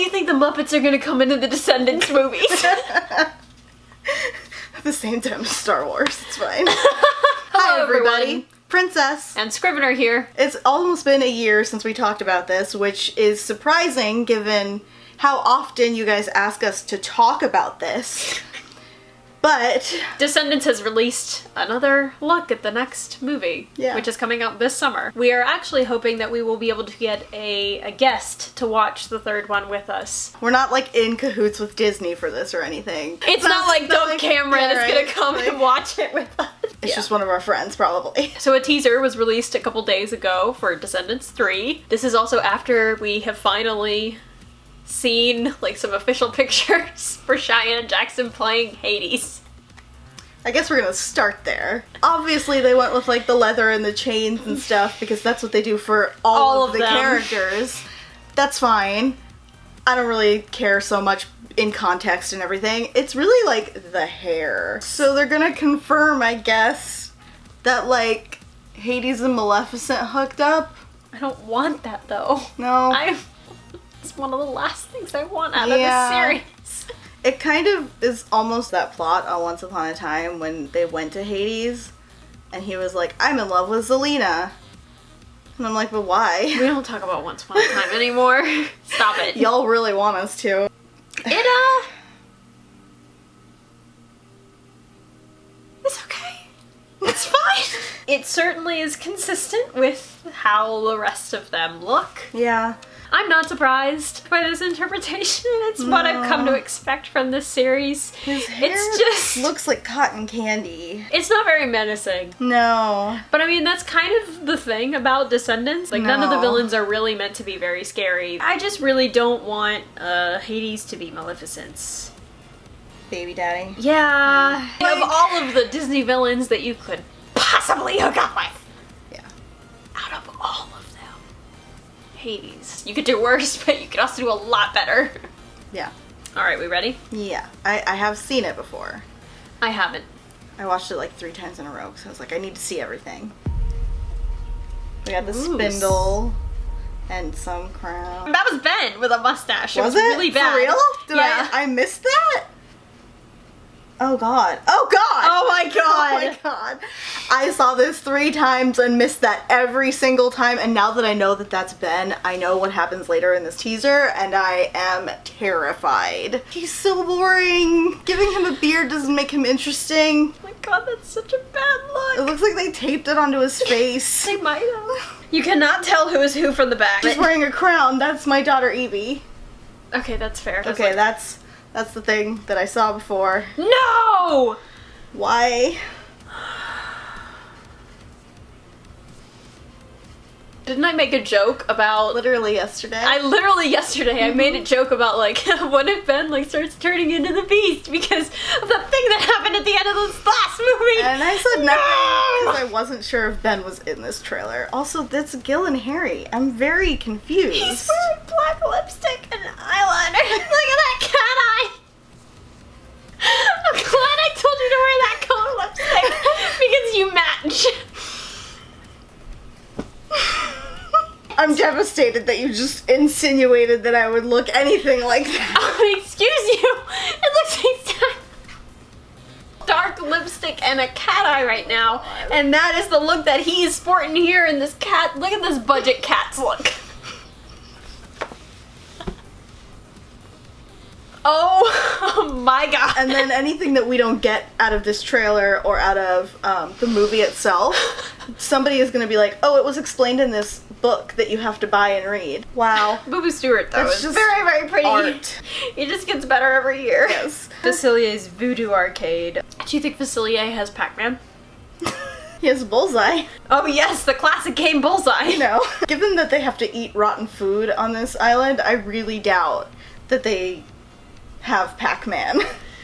you think the Muppets are gonna come into the Descendants movies? At the same time as Star Wars, it's fine. Hello, everybody. Princess. And Scrivener here. It's almost been a year since we talked about this, which is surprising given how often you guys ask us to talk about this. But Descendants has released another look at the next movie, which is coming out this summer. We are actually hoping that we will be able to get a guest to watch the third one with us. We're not like in cahoots with Disney for this or anything. It's not like Dove Cameron is gonna come and watch it with us. It's just one of our friends, probably. So a teaser was released a couple days ago for Descendants 3. This is also after we have finally seen like some official pictures for Cheyenne Jackson playing Hades. I guess we're gonna start there. Obviously they went with like the leather and the chains and stuff because that's what they do for all of the characters. That's fine. I don't really care so much in context and everything. It's really like the hair. So they're gonna confirm, I guess, that like Hades and Maleficent hooked up. I don't want that though. No. It's one of the last things I want out of this series. It kind of is almost that plot on Once Upon a Time when they went to Hades and he was like, I'm in love with Zelina. And I'm like, but why? We don't talk about Once Upon a Time anymore. Stop it. Y'all really want us to. It's okay. It's fine. It certainly is consistent with how the rest of them look. Yeah. I'm not surprised by this interpretation. It's what I've come to expect from this series. His hair just looks like cotton candy. It's not very menacing. No. But I mean, that's kind of the thing about Descendants. Like, none of the villains are really meant to be very scary. I just really don't want Hades to be Maleficent's baby daddy. Yeah. Of all of the Disney villains that you could possibly hook up with. Yeah. Out of all of them. Hades. You could do worse, but you could also do a lot better. Yeah. Alright, we ready? Yeah. I have seen it before. I haven't. I watched it like 3 times in a row because I was like, I need to see everything. We got the spindle and some crown. That was Ben with a mustache. Was it? Really bad. For real? Did I missed that? Oh god. Oh god! Oh my god! Oh my god. I saw this 3 times and missed that every single time, and now that I know that that's Ben, I know what happens later in this teaser, and I am terrified. He's so boring. Giving him a beard doesn't make him interesting. Oh my god, that's such a bad look. It looks like they taped it onto his face. They might have. You cannot tell who is who from the back. She's wearing a crown. That's my daughter Evie. Okay, that's fair. Okay, that's the thing that I saw before. No! Why? Didn't I make a joke about... Literally yesterday. I made a joke about, like, what if Ben, like, starts turning into the Beast because of the thing that happened at the end of this last movie? And I said nothing because I wasn't sure if Ben was in this trailer. Also, that's Gil and Harry. I'm very confused. He's wearing black lipstick and eyeliner. Look at that cat eye. I'm glad I told you to wear that color lipstick because you match. I'm devastated that you just insinuated that I would look anything like that. Oh, excuse you. It looks like dark lipstick and a cat eye right now. And that is the look that he is sporting here in this cat. Look at this budget cat's look. Oh my god. And then anything that we don't get out of this trailer or out of the movie itself, somebody is going to be like, oh, it was explained in this book that you have to buy and read. Wow. Boo Boo Stewart, though, is just very, very pretty. Art. He just gets better every year. Yes. Facilier's Voodoo Arcade. Do you think Facilier has Pac-Man? He has Bullseye. Oh yes, the classic game Bullseye. You know, given that they have to eat rotten food on this island, I really doubt that they have Pac-Man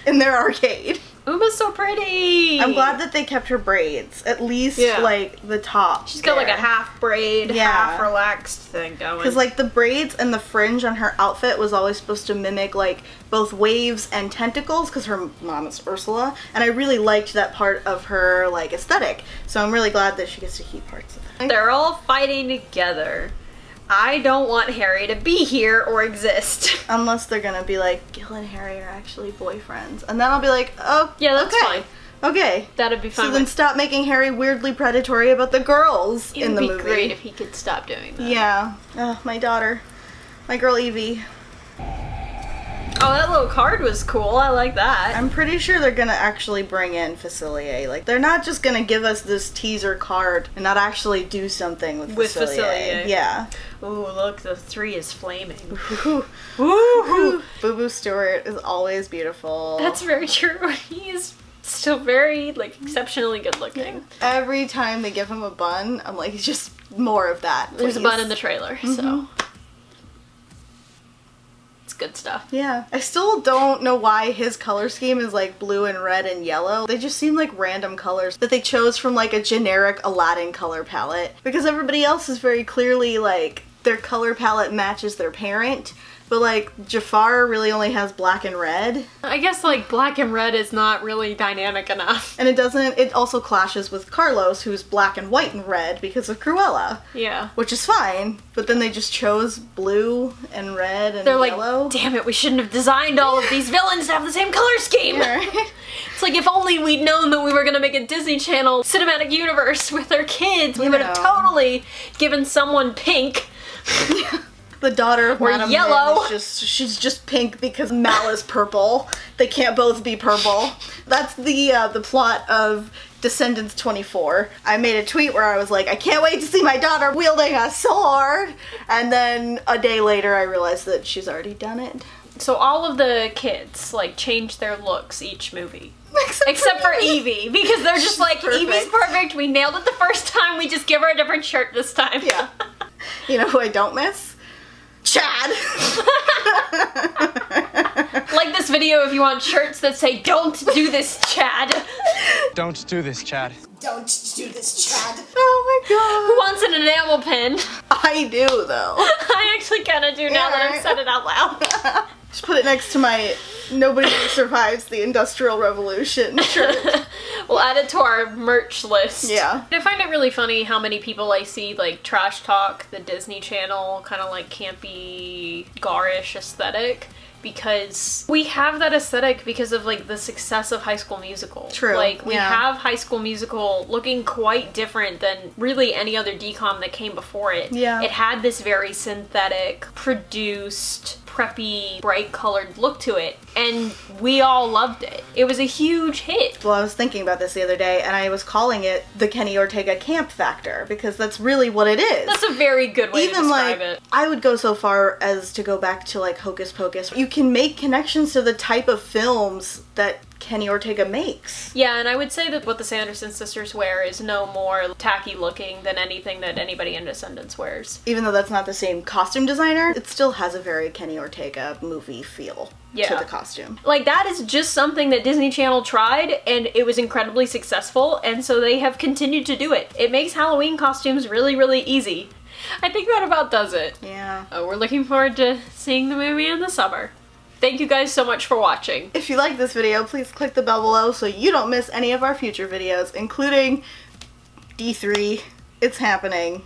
in their arcade. Uma's so pretty! I'm glad that they kept her braids. At least, like, the top. She's got, like, a half braid, Yeah. half relaxed thing going. Because, like, the braids and the fringe on her outfit was always supposed to mimic, like, both waves and tentacles, because her mom is Ursula, and I really liked that part of her, like, aesthetic. So I'm really glad that she gets to keep parts of it. They're all fighting together. I don't want Harry to be here or exist. Unless they're gonna be like, Gil and Harry are actually boyfriends. And then I'll be like, oh, yeah, that's okay. fine. Okay. That'd be fine. So then stop making Harry weirdly predatory about the girls in the movie. It would be great if he could stop doing that. Yeah. My daughter. My girl Evie. Oh, that little card was cool. I like that. I'm pretty sure they're gonna actually bring in Facilier. Like, they're not just gonna give us this teaser card and not actually do something with Facilier. Yeah. Ooh, look, the 3 is flaming. Ooh. Ooh. Boo Boo Stewart is always beautiful. That's very true. He is still very, like, exceptionally good looking. Yeah. Every time they give him a bun, I'm like, just more of that, please. There's a bun in the trailer, so... good stuff. Yeah. I still don't know why his color scheme is like blue and red and yellow. They just seem like random colors that they chose from like a generic Aladdin color palette. Because everybody else is very clearly like their color palette matches their parent. But like Jafar really only has black and red. I guess like black and red is not really dynamic enough. And it also clashes with Carlos, who's black and white and red because of Cruella. Yeah. Which is fine. But then they just chose blue and red and They're yellow. Like, damn it, we shouldn't have designed all of these villains to have the same color scheme. Yeah, right? It's like if only we'd known that we were gonna make a Disney Channel cinematic universe with our kids, we would have totally given someone pink. The daughter of Madame yellow. Mim is she's just pink because Mal is purple. They can't both be purple. That's the plot of Descendants 24. I made a tweet where I was like, I can't wait to see my daughter wielding a sword. And then a day later I realized that she's already done it. So all of the kids like change their looks each movie. Except for Evie, because they're just like, perfect. Evie's perfect, we nailed it the first time, we just give her a different shirt this time. Yeah. You know who I don't miss? Chad! Like this video if you want shirts that say, don't do this, Chad. Don't do this, Chad. Don't do this, Chad. Oh my god. Who wants an enamel pin? I do, though. I actually kind of do now that I've said it out loud. Just put it next to my Nobody Survives the Industrial Revolution shirt. We'll add it to our merch list. Yeah. I find it really funny how many people I see like trash talk the Disney Channel kind of like campy, garish aesthetic. Because we have that aesthetic because of like the success of High School Musical. True. Like we have High School Musical looking quite different than really any other DCOM that came before it. Yeah. It had this very synthetic, produced, preppy, bright colored look to it. And we all loved it. It was a huge hit. Well, I was thinking about this the other day and I was calling it the Kenny Ortega camp factor because that's really what it is. That's a very good way to describe it. I would go so far as to go back to like Hocus Pocus. You can make connections to the type of films that Kenny Ortega makes. Yeah, and I would say that what the Sanderson sisters wear is no more tacky looking than anything that anybody in Descendants wears. Even though that's not the same costume designer, it still has a very Kenny Ortega movie feel to the costume. Like, that is just something that Disney Channel tried, and it was incredibly successful, and so they have continued to do it. It makes Halloween costumes really, really easy. I think that about does it. Yeah. We're looking forward to seeing the movie in the summer. Thank you guys so much for watching. If you like this video, please click the bell below so you don't miss any of our future videos, including D3. It's happening.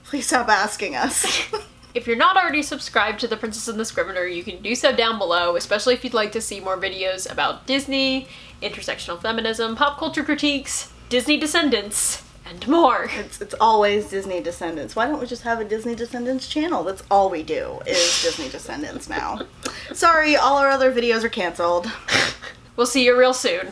Please stop asking us. If you're not already subscribed to The Princess and the Scrivener, you can do so down below, especially if you'd like to see more videos about Disney, intersectional feminism, pop culture critiques, Disney Descendants, and more. It's always Disney Descendants. Why don't we just have a Disney Descendants channel? That's all we do is Disney Descendants now. Sorry, all our other videos are canceled. We'll see you real soon.